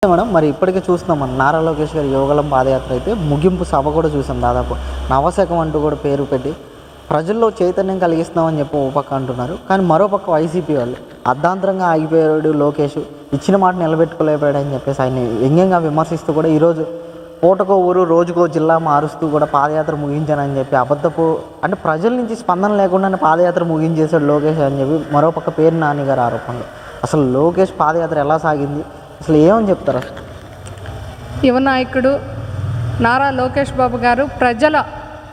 Madam మరి ఇప్పటికే చూస్తున్నాం మనం నారా లోకేష్ గారి యువగళం పాదయాత్ర అయితే ముగింపు సభ కూడా చూసాం. దాదాపు నవశకం అంటూ కూడా పేరు పెట్టి ప్రజల్లో చైతన్యం కలిగిస్తున్నామని చెప్పి ఓ పక్క అంటున్నారు. కానీ మరోపక్క వైసీపీ వాళ్ళు అర్ధాంతరంగా ఆగిపోయాడు లోకేష్, ఇచ్చిన మాట నిలబెట్టుకోలేకపోయాడు అని చెప్పేసి ఆయన వ్యంగ్యంగా విమర్శిస్తూ కూడా ఈరోజు పూటకో ఊరు రోజుకో జిల్లా మారుస్తూ కూడా పాదయాత్ర ముగించానని చెప్పి అబద్ధపు అంటే ప్రజల నుంచి స్పందన లేకుండానే పాదయాత్ర ముగించేశాడు లోకేష్ అని చెప్పి మరోపక్క పేరు నాని గారి ఆరోపణలు. అసలు లోకేష్ పాదయాత్ర ఎలా సాగింది, అసలు ఏమని చెప్తారు? అసలు యువ నాయకుడు నారా లోకేష్ బాబు గారు ప్రజల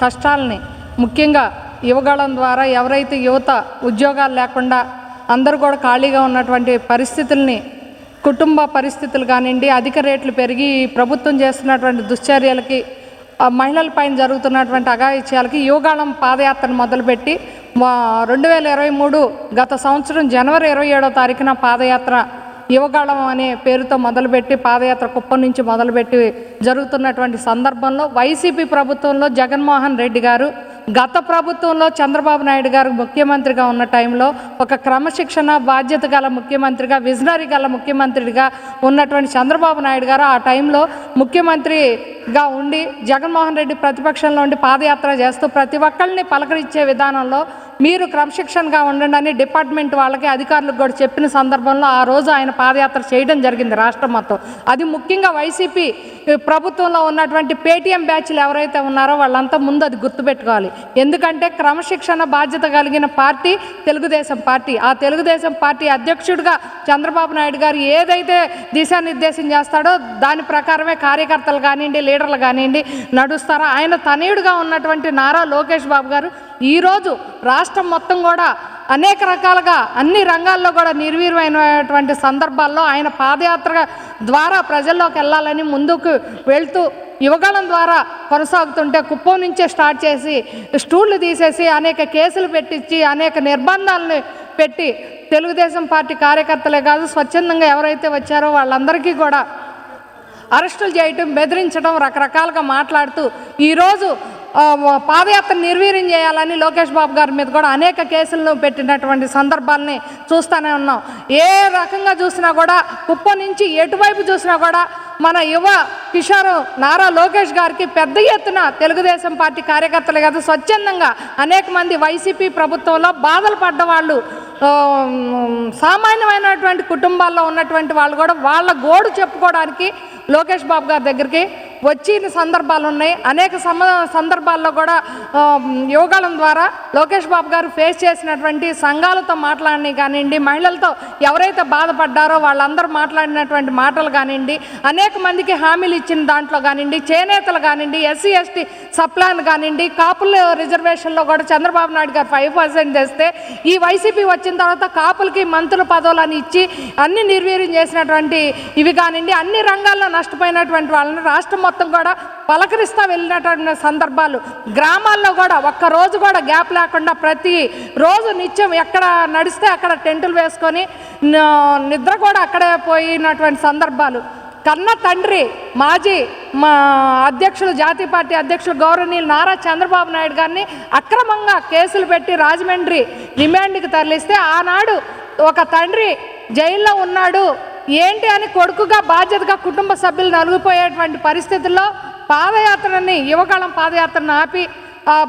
కష్టాలని ముఖ్యంగా యువగళం ద్వారా ఎవరైతే యువత ఉద్యోగాలు లేకుండా అందరూ కూడా ఖాళీగా ఉన్నటువంటి పరిస్థితుల్ని, కుటుంబ పరిస్థితులు కానివ్వండి, అధిక రేట్లు పెరిగి ప్రభుత్వం చేస్తున్నటువంటి దుశ్చర్యలకి, మహిళలపైన జరుగుతున్నటువంటి అఘాయిత్యాలకి యువగళం పాదయాత్రను మొదలుపెట్టి 2023 గత సంవత్సరం జనవరి 27వ తారీఖున పాదయాత్ర యువగళం అనే పేరుతో మొదలుపెట్టి పాదయాత్ర కుప్పం నుంచి మొదలుపెట్టి జరుగుతున్నటువంటి సందర్భంలో వైసీపీ ప్రభుత్వంలో జగన్మోహన్ రెడ్డి గారు, గత ప్రభుత్వంలో చంద్రబాబు నాయుడు గారు ముఖ్యమంత్రిగా ఉన్న టైంలో ఒక క్రమశిక్షణ బాధ్యత గల ముఖ్యమంత్రిగా, విజనరీ గల ముఖ్యమంత్రిగా ఉన్నటువంటి చంద్రబాబు నాయుడు గారు ఆ టైంలో ముఖ్యమంత్రిగా ఉండి జగన్మోహన్ రెడ్డి ప్రతిపక్షంలో ఉండి పాదయాత్ర చేస్తూ ప్రతి ఒక్కరిని పలకరించే విధానంలో మీరు క్రమశిక్షణగా ఉండండి అని డిపార్ట్మెంట్ వాళ్ళకి, అధికారులకు కూడా చెప్పిన సందర్భంలో ఆ రోజు ఆయన పాదయాత్ర చేయడం జరిగింది రాష్ట్రం మొత్తం. అది ముఖ్యంగా వైసీపీ ప్రభుత్వంలో ఉన్నటువంటి పేటీఎం బ్యాచ్లు ఎవరైతే ఉన్నారో వాళ్ళంతా ముందు అది గుర్తుపెట్టుకోవాలి. ఎందుకంటే క్రమశిక్షణ బాధ్యత కలిగిన పార్టీ తెలుగుదేశం పార్టీ. ఆ తెలుగుదేశం పార్టీ అధ్యక్షుడిగా చంద్రబాబు నాయుడు గారు ఏదైతే దిశానిర్దేశం చేస్తాడో దాని ప్రకారమే కార్యకర్తలు కానివ్వండి, లీడర్లు కానివ్వండి నడుస్తారో. ఆయన తనయుడిగా ఉన్నటువంటి నారా లోకేష్ బాబు గారు ఈరోజు రాష్ట్రం మొత్తం కూడా అనేక రకాలుగా అన్ని రంగాల్లో కూడా నిర్వీర్యమైనటువంటి సందర్భాల్లో ఆయన పాదయాత్ర ద్వారా ప్రజల్లోకి వెళ్ళాలని ముందుకు వెళ్తూ యువగళం ద్వారా కొనసాగుతుంటే కుప్పం నుంచే స్టార్ట్ చేసి స్టూళ్ళు తీసేసి అనేక కేసులు పెట్టించి అనేక నిర్బంధాలను పెట్టి తెలుగుదేశం పార్టీ కార్యకర్తలే కాదు స్వచ్ఛందంగా ఎవరైతే వచ్చారో వాళ్ళందరికీ కూడా అరెస్టులు చేయటం, బెదిరించడం, రకరకాలుగా మాట్లాడుతూ ఈరోజు పాదయాత్ర నిర్వీర్యం చేయాలని లోకేష్ బాబు గారి మీద కూడా అనేక కేసులను పెట్టినటువంటి సందర్భాలని చూస్తూనే ఉన్నాం. ఏ రకంగా చూసినా కూడా కుప్పం నుంచి ఎటువైపు చూసినా కూడా మన యువ కిషోర్ నారా లోకేష్ గారికి పెద్ద ఎత్తున తెలుగుదేశం పార్టీ కార్యకర్తలు కాదు స్వచ్ఛందంగా అనేక మంది వైసీపీ ప్రభుత్వంలో బాధలు పడ్డ వాళ్ళు, సామాన్యమైనటువంటి కుటుంబాల్లో ఉన్నటువంటి వాళ్ళు కూడా వాళ్ళ గోడు చెప్పుకోవడానికి లోకేష్ బాబు గారి దగ్గరికి వచ్చిన సందర్భాలు ఉన్నాయి. అనేక సందర్భాల్లో కూడా యువగళం ద్వారా లోకేష్ బాబు గారు ఫేస్ చేసినటువంటి సంఘాలతో మాట్లాడినవి కానివ్వండి, మహిళలతో ఎవరైతే బాధపడ్డారో వాళ్ళందరూ మాట్లాడినటువంటి మాటలు కానివ్వండి, అనేక మందికి హామీలు ఇచ్చిన దాంట్లో కానివ్వండి, చేనేతలు కానివ్వండి, ఎస్సీ ఎస్టీ సప్లాన్ కానివ్వండి, కాపుల రిజర్వేషన్లో కూడా చంద్రబాబు నాయుడు గారు 5% చేస్తే ఈ వైసీపీ వచ్చిన తర్వాత కాపులకి మంత్రుల పదవులని ఇచ్చి అన్ని నిర్వీర్యం చేసినటువంటి ఇవి కానివ్వండి, అన్ని రంగాల్లో నష్టపోయినటువంటి వాళ్ళని రాష్ట్రం మొత్తం కూడా పలకరిస్తూ వెళ్ళినటువంటి సందర్భాలు, గ్రామాల్లో కూడా ఒక్కరోజు కూడా గ్యాప్ లేకుండా ప్రతి రోజు నిత్యం ఎక్కడ నడిస్తే అక్కడ టెంటులు వేసుకొని నిద్ర కూడా అక్కడే పోయినటువంటి సందర్భాలు. కన్న తండ్రి మాజీ అధ్యక్షులు, జాతీయ పార్టీ అధ్యక్షులు గౌరవనీయులు నారా చంద్రబాబు నాయుడు గారిని అక్రమంగా కేసులు పెట్టి రాజమండ్రి రిమాండ్కి తరలిస్తే ఆనాడు ఒక తండ్రి జైల్లో ఉన్నాడు ఏంటి అని కొడుకుగా బాధ్యతగా కుటుంబ సభ్యులు నలిగిపోయేటువంటి పరిస్థితుల్లో పాదయాత్రని, యువగళం పాదయాత్రను ఆపి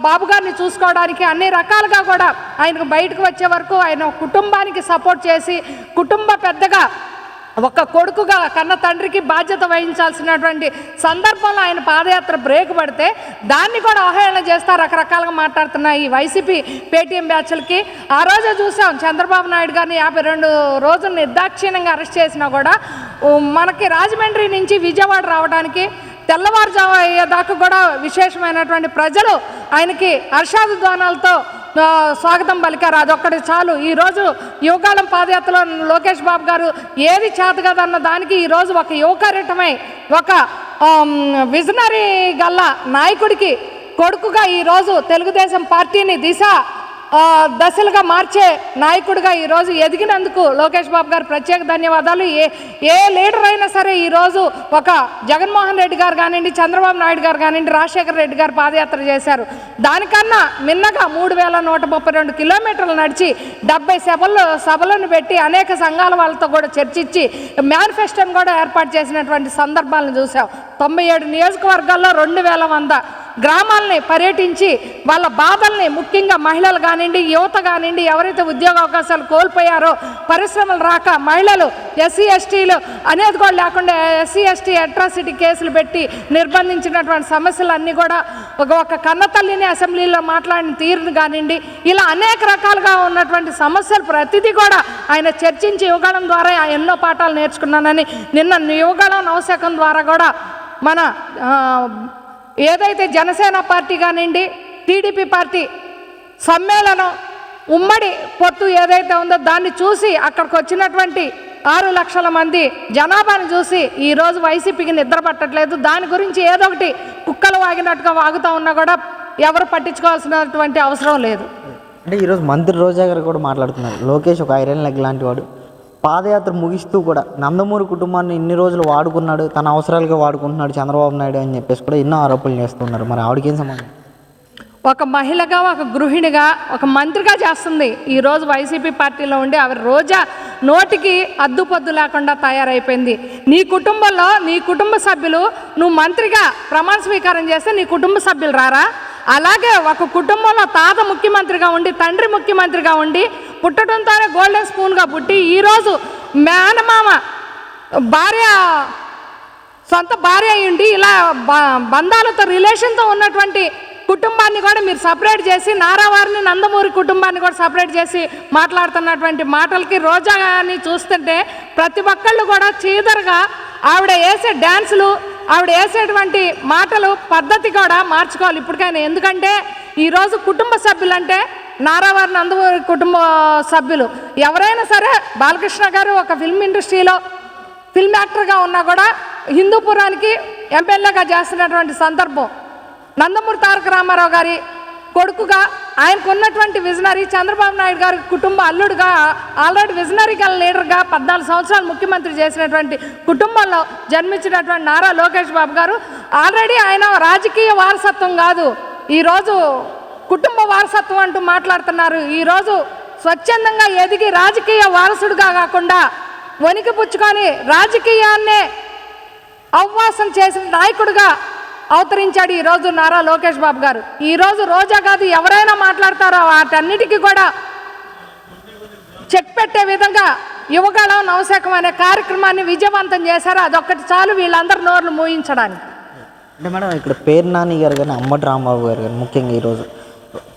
బాబు గారిని చూసుకోవడానికి అన్ని రకాలుగా కూడా ఆయనకు బయటకు వచ్చే వరకు ఆయన కుటుంబానికి సపోర్ట్ చేసి కుటుంబ పెద్దగా ఒక కొడుకుగా కన్న తండ్రికి బాధ్యత వహించాల్సినటువంటి సందర్భంలో ఆయన పాదయాత్ర బ్రేక్ పడితే దాన్ని కూడా అవహేళన చేస్తా రకరకాలుగా మాట్లాడుతున్న ఈ వైసీపీ పేటీఎం బ్యాచ్లకి ఆ రోజే చూసాం చంద్రబాబు నాయుడు గారిని 52 రోజులు నిర్దాక్షిణ్యంగా అరెస్ట్ చేసినా కూడా మనకి రాజమండ్రి నుంచి విజయవాడ రావడానికి తెల్లవారుజాము అయ్యేదాకా కూడా విశేషమైనటువంటి ప్రజలు ఆయనకి హర్షాధ్వానాలతో స్వాగతం పలికారు. అదొక్కటి చాలు. ఈరోజు యువగళం పాదయాత్రలో లోకేష్ బాబు గారు ఏది చేతగదన్న దానికి ఈరోజు ఒక యువకరిటమై ఒక విజనరీ గల్ల నాయకుడికి కొడుకుగా ఈరోజు తెలుగుదేశం పార్టీని దిశ దశలుగా మార్చే నాయకుడిగా ఈరోజు ఎదిగినందుకు లోకేష్ బాబు గారు ప్రత్యేక ధన్యవాదాలు. ఏ లీడర్ అయినా సరే ఈరోజు ఒక జగన్మోహన్ రెడ్డి గారు కానివ్వండి, చంద్రబాబు నాయుడు గారు కానివ్వండి, రాజశేఖర రెడ్డి గారు పాదయాత్ర చేశారు. దానికన్నా మిన్నగా 3132 కిలోమీటర్లు నడిచి 70 సభలను పెట్టి అనేక సంఘాల వాళ్ళతో కూడా చర్చించి మేనిఫెస్టోని కూడా ఏర్పాటు చేసినటువంటి సందర్భాలను చూసాం. 97 నియోజకవర్గాల్లో 2100 గ్రామాలని పర్యటించి వాళ్ళ బాధల్ని, ముఖ్యంగా మహిళలు కానివ్వండి, యువత కానివ్వండి, ఎవరైతే ఉద్యోగ అవకాశాలు కోల్పోయారో, పరిశ్రమలు రాక మహిళలు, ఎస్సీ ఎస్టీలు అనేది కూడా లేకుండా ఎస్సీ ఎస్టీ అట్రాసిటీ కేసులు పెట్టి నిర్బంధించినటువంటి సమస్యలన్నీ కూడా ఒక కన్నతల్లిని అసెంబ్లీలో మాట్లాడిన తీరును కానివ్వండి, ఇలా అనేక రకాలుగా ఉన్నటువంటి సమస్యలు ప్రతిదీ కూడా ఆయన చర్చించి యువగళం ద్వారా ఎన్నో పాఠాలు నేర్చుకున్నానని నిన్న యువగళం నవశకం ద్వారా కూడా మన ఏదైతే జనసేన పార్టీ కానివ్వండి, టీడీపీ పార్టీ సమ్మేళనం ఉమ్మడి పొత్తు ఏదైతే ఉందో దాన్ని చూసి అక్కడికి వచ్చినటువంటి 6 లక్షల మంది జనాభాను చూసి ఈరోజు వైసీపీకి నిద్ర పట్టట్లేదు. దాని గురించి ఏదో ఒకటి కుక్కలు వాగినట్టుగా వాగుతూ ఉన్నా కూడా ఎవరు పట్టించుకోవాల్సినటువంటి అవసరం లేదు. అంటే ఈరోజు మంత్రి రోజా గారు కూడా మాట్లాడుతున్నారు, లోకేష్ ఒక ఐరన్ లెగ్ లాంటి వాడు, పాదయాత్ర ముగిస్తూ కూడా నందమూరి కుటుంబాన్ని ఇన్ని రోజులు వాడుకున్నాడు, తన అవసరాలుగా వాడుకుంటున్నాడు చంద్రబాబు నాయుడు అని చెప్పేసి కూడా ఎన్నో ఆరోపణలు చేస్తున్నారు. మరి ఆవిడకేం సంబంధం? ఒక మహిళగా, ఒక గృహిణిగా, ఒక మంత్రిగా చేస్తుంది. ఈరోజు వైసీపీ పార్టీలో ఉండి ఆవిడ రోజా నోటికి అద్దుపొద్దు లేకుండా తయారైపోయింది. నీ కుటుంబంలో నీ కుటుంబ సభ్యులు, నువ్వు మంత్రిగా ప్రమాణ స్వీకారం చేస్తే నీ కుటుంబ సభ్యులు రారా? అలాగే ఒక కుటుంబంలో తాత ముఖ్యమంత్రిగా ఉండి, తండ్రి ముఖ్యమంత్రిగా ఉండి, పుట్టడంతోనే గోల్డెన్ స్పూన్గా పుట్టి ఈరోజు మేనమామ భార్య, సొంత భార్య అయ్యుండి ఇలా బంధాలతో రిలేషన్తో ఉన్నటువంటి కుటుంబాన్ని కూడా మీరు సపరేట్ చేసి, నారావారిని నందమూరి కుటుంబాన్ని కూడా సపరేట్ చేసి మాట్లాడుతున్నటువంటి మాటలకి రోజాని చూస్తుంటే ప్రతి ఒక్కళ్ళు కూడా చీదరగా ఆవిడ వేసే డ్యాన్సులు, ఆవిడ వేసేటువంటి మాటలు పద్ధతి కూడా మార్చుకోవాలి ఇప్పటికైనా. ఎందుకంటే ఈరోజు కుటుంబ సభ్యులంటే నారావారి నందమూరి కుటుంబ సభ్యులు ఎవరైనా సరే, బాలకృష్ణ గారు ఒక ఫిల్మ్ ఇండస్ట్రీలో ఫిల్మ్ యాక్టర్గా ఉన్నా కూడా హిందూపురానికి ఎమ్మెల్యేగా చేస్తున్నటువంటి సందర్భం, నందమూరి తారక రామారావు గారి కొడుకుగా ఆయనకు ఉన్నటువంటి విజనరీ, చంద్రబాబు నాయుడు గారి కుటుంబ అల్లుడుగా ఆల్రెడీ విజనరీ గల లీడర్గా 14 సంవత్సరాలు ముఖ్యమంత్రి చేసినటువంటి కుటుంబంలో జన్మించినటువంటి నారా లోకేష్ బాబు గారు ఆల్రెడీ ఆయన రాజకీయ వారసత్వం కాదు, ఈరోజు కుటుంబ వారసత్వం అంటూ మాట్లాడుతున్నారు. ఈరోజు స్వచ్ఛందంగా ఎదిగి రాజకీయ వారసుడుగా కాకుండా వణికి పుచ్చుకొని రాజకీయాన్నే అవవాసం చేసిన నాయకుడిగా అవతరించాడు ఈరోజు నారా లోకేష్ బాబు గారు. ఈరోజు రోజా కాదు ఎవరైనా మాట్లాడతారో వాటన్నిటికీ కూడా చెక్ పెట్టే విధంగా యువగళం నవశకం అనే కార్యక్రమాన్ని విజయవంతం చేశారు. అదొక్కటి చాలు వీళ్ళందరూ నోర్లు మూయించడానికి. అంటే మేడం ఇక్కడ పేరు నాని గారు కానీ, అంబటి రాంబాబు గారు కానీ, ముఖ్యంగా ఈరోజు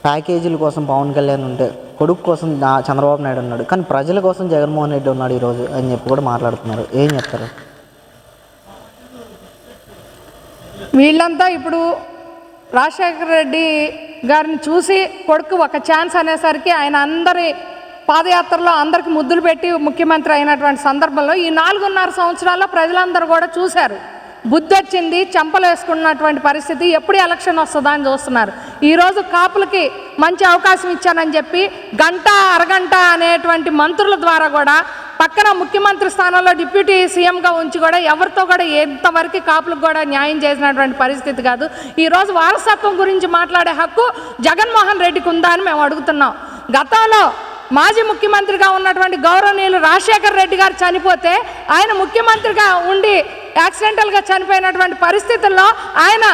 ప్యాకేజీల కోసం పవన్ కళ్యాణ్ ఉంటే కొడుకు కోసం చంద్రబాబు నాయుడు ఉన్నాడు, కానీ ప్రజల కోసం జగన్మోహన్ రెడ్డి ఉన్నాడు ఈరోజు అని చెప్పి కూడా మాట్లాడుతున్నారు. ఏం చెప్తారు? వీళ్ళంతా ఇప్పుడు రాజశేఖర రెడ్డి గారిని చూసి కొడుకు ఒక ఛాన్స్ అనేసరికి ఆయన అందరి పాదయాత్రలో అందరికి ముద్దులు పెట్టి ముఖ్యమంత్రి అయినటువంటి సందర్భంలో ఈ 4.5 సంవత్సరాల్లో ప్రజలందరూ కూడా చూశారు. బుద్ధి వచ్చింది, చెంపలు వేసుకున్నటువంటి పరిస్థితి. ఎప్పుడు ఎలక్షన్ వస్తుందా అని చూస్తున్నారు. ఈరోజు కాపులకి మంచి అవకాశం ఇచ్చానని చెప్పి గంట అరగంట అనేటువంటి మంత్రుల ద్వారా కూడా పక్కన ముఖ్యమంత్రి స్థానంలో డిప్యూటీ సీఎంగా ఉంచి కూడా ఎవరితో కూడా ఎంతవరకు కాపులకు కూడా న్యాయం చేసినటువంటి పరిస్థితి కాదు. ఈరోజు వారసత్వం గురించి మాట్లాడే హక్కు జగన్మోహన్ రెడ్డికి ఉందా అని మేము అడుగుతున్నాం. గతంలో మాజీ ముఖ్యమంత్రిగా ఉన్నటువంటి గౌరవనీయులు రాజశేఖర రెడ్డి గారు చనిపోతే ఆయన ముఖ్యమంత్రిగా ఉండి యాక్సిడెంటల్గా చనిపోయినటువంటి పరిస్థితుల్లో ఆయన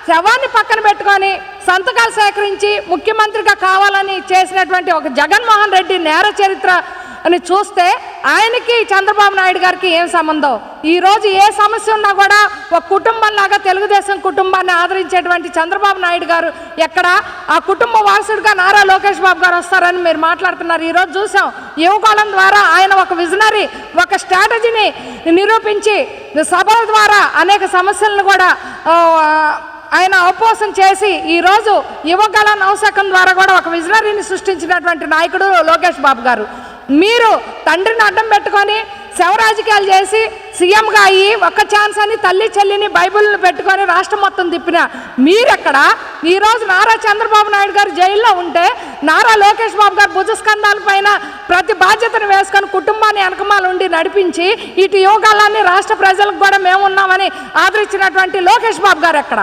శవాన్ని పక్కన పెట్టుకొని సంతకాలు సేకరించి ముఖ్యమంత్రిగా కావాలని చేసినటువంటి ఒక జగన్మోహన్ రెడ్డి నేర చరిత్ర అని చూస్తే ఆయనకి చంద్రబాబు నాయుడు గారికి ఏం సంబంధం? ఈరోజు ఏ సమస్య ఉన్నా కూడా ఒక కుటుంబంలాగా తెలుగుదేశం కుటుంబాన్ని ఆదరించేటువంటి చంద్రబాబు నాయుడు గారు ఎక్కడ ఆ కుటుంబ వారసుడిగా నారా లోకేష్ బాబు గారు వస్తారని మీరు మాట్లాడుతున్నారు. ఈరోజు చూసాం యువకాలం ద్వారా ఆయన ఒక విజనరీ, ఒక స్ట్రాటజీని నిరూపించి సభల ద్వారా అనేక సమస్యలను కూడా ఆయన అపోసం చేసి ఈరోజు యువగళ నవశకం ద్వారా కూడా ఒక విజనరీని సృష్టించినటువంటి నాయకుడు లోకేష్ బాబు గారు. మీరు తండ్రిని అడ్డం పెట్టుకొని శవ రాజకీయాలు చేసి సీఎంగా అయ్యి ఒక్క ఛాన్స్ అని తల్లి చెల్లిని బైబిల్ని పెట్టుకొని రాష్ట్రం మొత్తం తిప్పిన మీరెక్కడ? ఈరోజు నారా చంద్రబాబు నాయుడు గారు జైల్లో ఉంటే నారా లోకేష్ బాబు గారు భుజస్కంధాల పైన ప్రతి బాధ్యతను వేసుకొని కుటుంబాన్ని వెనకమాల ఉండి నడిపించి ఇటు యోగాలన్నీ రాష్ట్ర ప్రజలకు కూడా మేము ఉన్నామని ఆదరించినటువంటి లోకేష్ బాబు గారు ఎక్కడ?